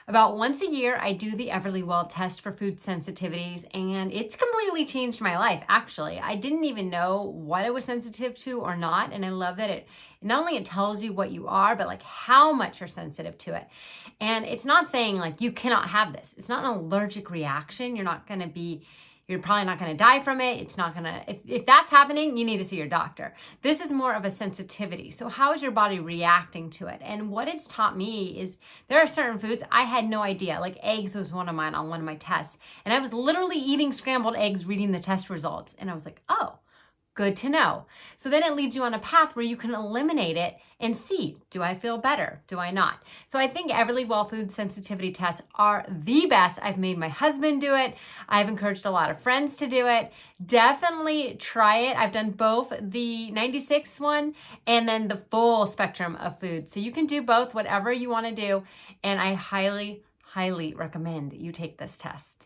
About once a year, I do the Everlywell test for food sensitivities, and it's completely changed my life, actually. I didn't even know what I was sensitive to or not, and I love that it not only it tells you what you are, but like how much you're sensitive to it. And it's not saying like you cannot have this. It's not an allergic reaction. You're probably not going to die from it. It's not going to, if that's happening, you need to see your doctor. This is more of a sensitivity. So how is your body reacting to it? And what it's taught me is there are certain foods I had no idea. Like eggs was one of mine on one of my tests. And I was literally eating scrambled eggs, reading the test results. And I was like, oh, good to know. So then it leads you on a path where you can eliminate it and see, do I feel better? Do I not? So I think Everlywell food sensitivity tests are the best. I've made my husband do it. I've encouraged a lot of friends to do it. Definitely try it. I've done both the 96 one and then the full spectrum of food. So you can do both, whatever you want to do. And I highly, highly recommend you take this test.